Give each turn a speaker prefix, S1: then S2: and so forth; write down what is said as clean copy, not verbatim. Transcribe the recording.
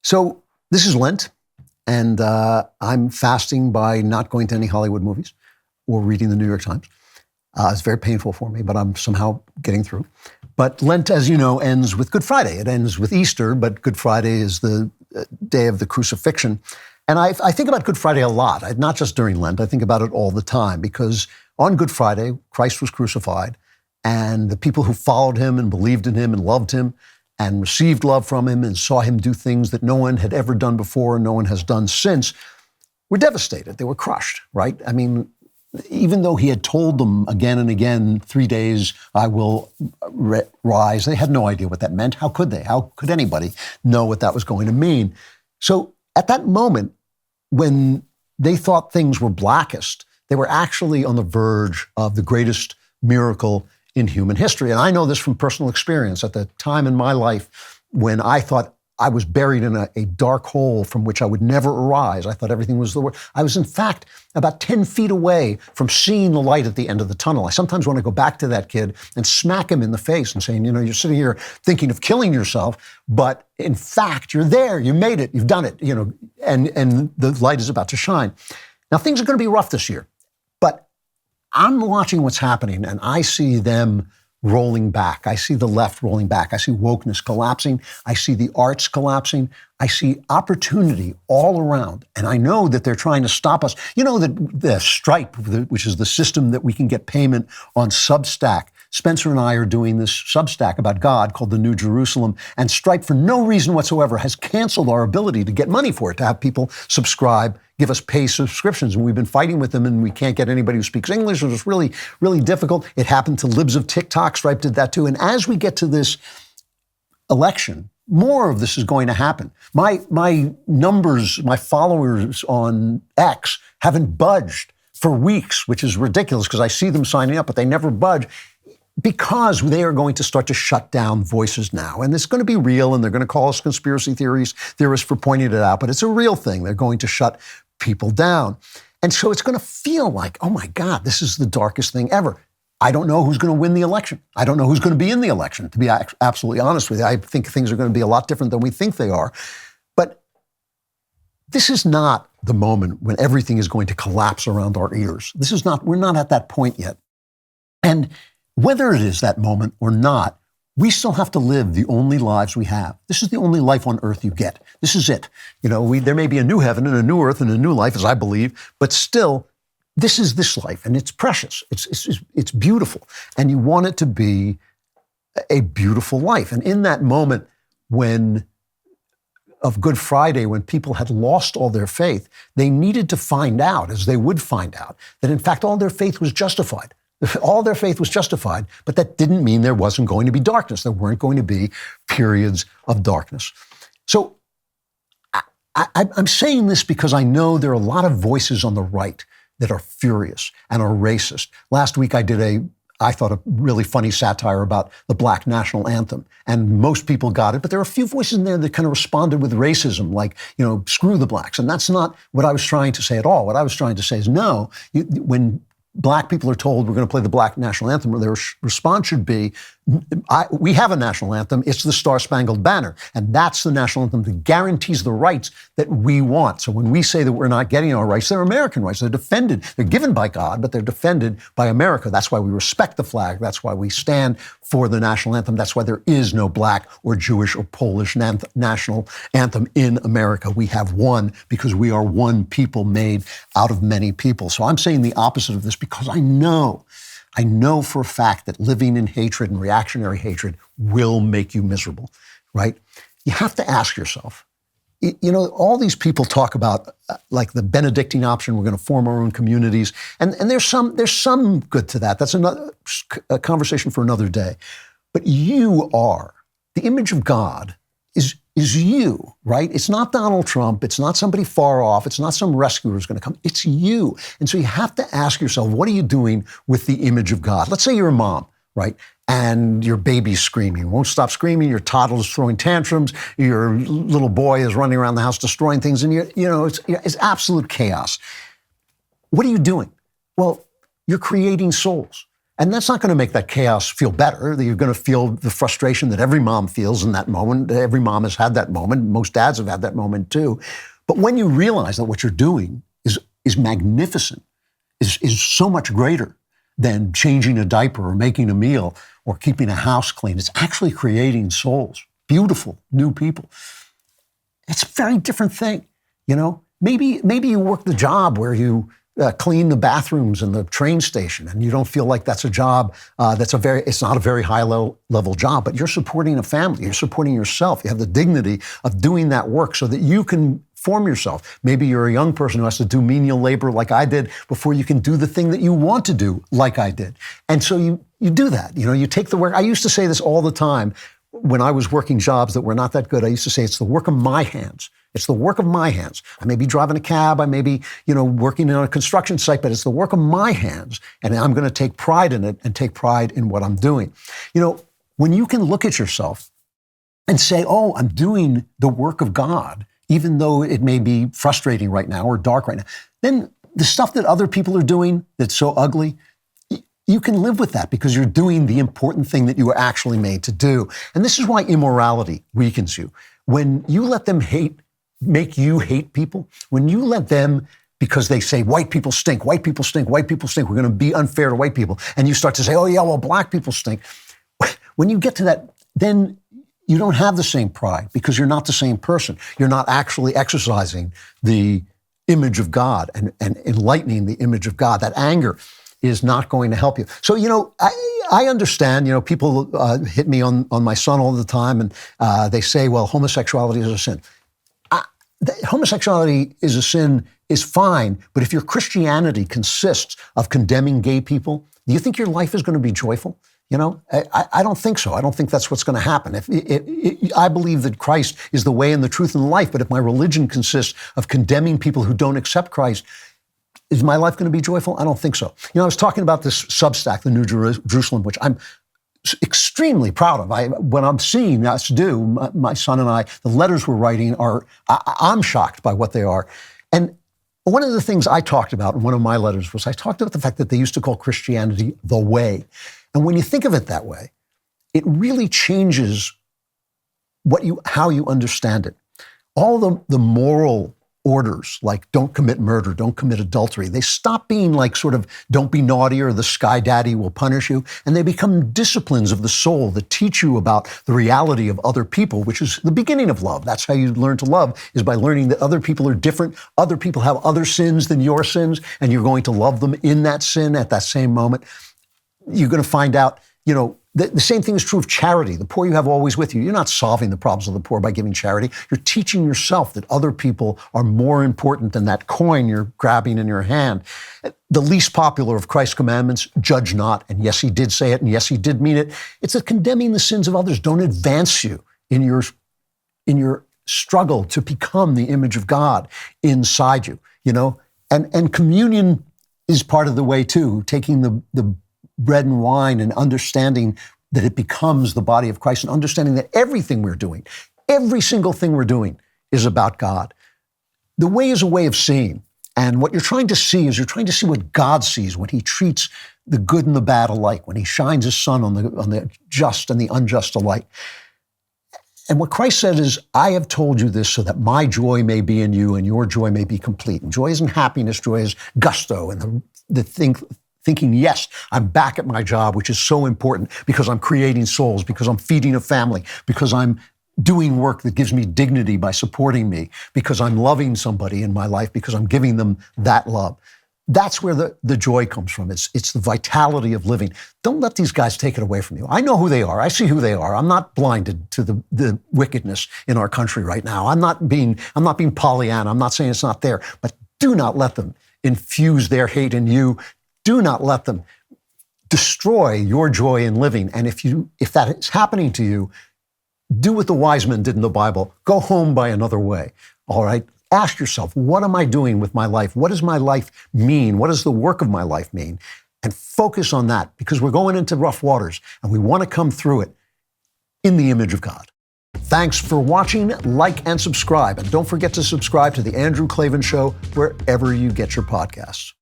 S1: So this is Lent, and I'm fasting by not going to any Hollywood movies or reading the New York Times. It's very painful for me, but I'm somehow getting through. But Lent, as you know, ends with Good Friday. It ends with Easter, but Good Friday is the day of the crucifixion. And I think about Good Friday a lot, not just during Lent. I think about it all the time because on Good Friday, Christ was crucified, and the people who followed him and believed in him and loved him and received love from him and saw him do things that no one had ever done before and no one has done since were devastated. They were crushed, right? I mean, even though he had told them again and again, 3 days I will rise, they had no idea what that meant. How could they? How could anybody know what that was going to mean? So at that moment, when they thought things were blackest, they were actually on the verge of the greatest miracle in human history. And I know this from personal experience. At the time in my life when I thought I was buried in a dark hole from which I would never arise, I thought everything was the worst. I was, in fact, about 10 feet away from seeing the light at the end of the tunnel. I sometimes want to go back to that kid and smack him in the face and saying, you're sitting here thinking of killing yourself, but in fact, you're there, you made it, you've done it, and the light is about to shine. Now, things are going to be rough this year, but I'm watching what's happening, and I see them rolling back. I see the left rolling back. I see wokeness collapsing. I see the arts collapsing. I see opportunity all around. And I know that they're trying to stop us. You know that the Stripe, which is the system that we can get payment on Substack, Spencer and I are doing this Substack about God called The New Jerusalem, and Stripe, for no reason whatsoever, has canceled our ability to get money for it, to have people subscribe, give us pay subscriptions. And we've been fighting with them, and we can't get anybody who speaks English. It was really, really difficult. It happened to libs of TikTok. Stripe did that too. And as we get to this election, more of this is going to happen. My numbers, my followers on X haven't budged for weeks, which is ridiculous because I see them signing up, but they never budge, because they are going to start to shut down voices now. And it's going to be real, and they're going to call us conspiracy theorists for pointing it out, but it's a real thing. They're going to shut people down. And so it's going to feel like, oh my God, this is the darkest thing ever. I don't know who's going to win the election. I don't know who's going to be in the election, to be absolutely honest with you. I think things are going to be a lot different than we think they are. But this is not the moment when everything is going to collapse around our ears. We're not at that point yet. And whether it is that moment or not, we still have to live the only lives we have. This is the only life on earth you get. This is it. There may be a new heaven and a new earth and a new life, as I believe, but still, this is this life, and it's precious. It's beautiful, and you want it to be a beautiful life. And in that moment of Good Friday, when people had lost all their faith, they needed to find out, as they would find out, that in fact all their faith was justified. All their faith was justified, but that didn't mean there wasn't going to be darkness. There weren't going to be periods of darkness. So I'm saying this because I know there are a lot of voices on the right that are furious and are racist. Last week I did I thought a really funny satire about the Black national anthem, and most people got it, but there are a few voices in there that kind of responded with racism, like, screw the blacks. And that's not what I was trying to say at all. What I was trying to say is, no, when Black people are told we're going to play the Black national anthem, their response should be, we have a national anthem, it's the Star-Spangled Banner. And that's the national anthem that guarantees the rights that we want. So when we say that we're not getting our rights, they're American rights. They're defended. They're given by God, but they're defended by America. That's why we respect the flag. That's why we stand for the national anthem. That's why there is no Black or Jewish or Polish national anthem in America. We have one because we are one people made out of many people. So I'm saying the opposite of this because I know for a fact that living in hatred and reactionary hatred will make you miserable, right? You have to ask yourself, all these people talk about like the Benedictine option, we're going to form our own communities, and there's some good to that. That's a conversation for another day. But you are, the image of God is you, right? It's not Donald Trump. It's not somebody far off. It's not some rescuer who's going to come. It's you. And so you have to ask yourself, what are you doing with the image of God? Let's say you're a mom, right? And your baby's screaming, won't stop screaming. Your toddler's throwing tantrums. Your little boy is running around the house destroying things. And it's absolute chaos. What are you doing? Well, you're creating souls. And that's not going to make that chaos feel better. You're going to feel the frustration that every mom feels in that moment. Every mom has had that moment. Most dads have had that moment too. But when you realize that what you're doing is magnificent, is so much greater than changing a diaper or making a meal or keeping a house clean, it's actually creating souls, beautiful new people. It's a very different thing, you know. Maybe you work the job where you clean the bathrooms in the train station, and you don't feel like that's a job it's not a very high level job, but you're supporting a family, you're supporting yourself. You have the dignity of doing that work so that you can form yourself. Maybe you're a young person who has to do menial labor like I did before you can do the thing that you want to do like I did. And so you do that. You know, you take the work. I used to say this all the time when I was working jobs that were not that good. I used to say, it's the work of my hands. It's the work of my hands. I may be driving a cab. I may be, working on a construction site, but it's the work of my hands. And I'm going to take pride in it and take pride in what I'm doing. You know, when you can look at yourself and say, oh, I'm doing the work of God, even though it may be frustrating right now or dark right now, then the stuff that other people are doing that's so ugly, you can live with that because you're doing the important thing that you were actually made to do. And this is why immorality weakens you. When you let them make you hate people, when you let them, because they say white people stink, white people stink, white people stink, we're going to be unfair to white people, and you start to say, oh yeah, well, black people stink. When you get to that, then you don't have the same pride because you're not the same person. You're not actually exercising the image of God and enlightening the image of God. That anger is not going to help you. So, I understand, people hit me on my son all the time, and they say, well, homosexuality is a sin. Homosexuality is a sin is fine, but if your Christianity consists of condemning gay people, do you think your life is going to be joyful? I don't think so. I don't think that's what's going to happen. I believe that Christ is the way and the truth and the life, but if my religion consists of condemning people who don't accept Christ, is my life going to be joyful? I don't think so. I was talking about this Substack, the New Jerusalem, which I'm extremely proud of. When I'm seeing us do, my son and I, the letters we're writing I'm shocked by what they are. And one of the things I talked about in one of my letters was I talked about the fact that they used to call Christianity the way. And when you think of it that way, it really changes how you understand it. All the moral orders, like don't commit murder, don't commit adultery, they stop being like sort of don't be naughty or the sky daddy will punish you, and they become disciplines of the soul that teach you about the reality of other people, which is the beginning of love. That's how you learn to love, is by learning that other people are different, other people have other sins than your sins, and you're going to love them in that sin at that same moment. You're going to find out, the same thing is true of charity. The poor you have always with you. You're not solving the problems of the poor by giving charity. You're teaching yourself that other people are more important than that coin you're grabbing in your hand. The least popular of Christ's commandments, judge not. And yes, he did say it, and yes, he did mean it. It's that condemning the sins of others don't advance you in your struggle to become the image of God inside you, And communion is part of the way too, taking the bread and wine and understanding that it becomes the body of Christ and understanding that everything we're doing, every single thing we're doing is about God. The way is a way of seeing. And what you're trying to see is you're trying to see what God sees when he treats the good and the bad alike, when he shines his sun on the just and the unjust alike. And what Christ said is, I have told you this so that my joy may be in you and your joy may be complete. And joy isn't happiness, joy is gusto and thinking, yes, I'm back at my job, which is so important because I'm creating souls, because I'm feeding a family, because I'm doing work that gives me dignity by supporting me, because I'm loving somebody in my life, because I'm giving them that love. That's where the joy comes from. It's the vitality of living. Don't let these guys take it away from you. I know who they are. I see who they are. I'm not blinded to the wickedness in our country right now. I'm not being Pollyanna. I'm not saying it's not there, but do not let them infuse their hate in you. Do not let them destroy your joy in living. And if that is happening to you, do what the wise men did in the Bible. Go home by another way. All right? Ask yourself, what am I doing with my life? What does my life mean? What does the work of my life mean? And focus on that, because we're going into rough waters and we want to come through it in the image of God. Thanks for watching. Like and subscribe. And don't forget to subscribe to The Andrew Klavan Show wherever you get your podcasts.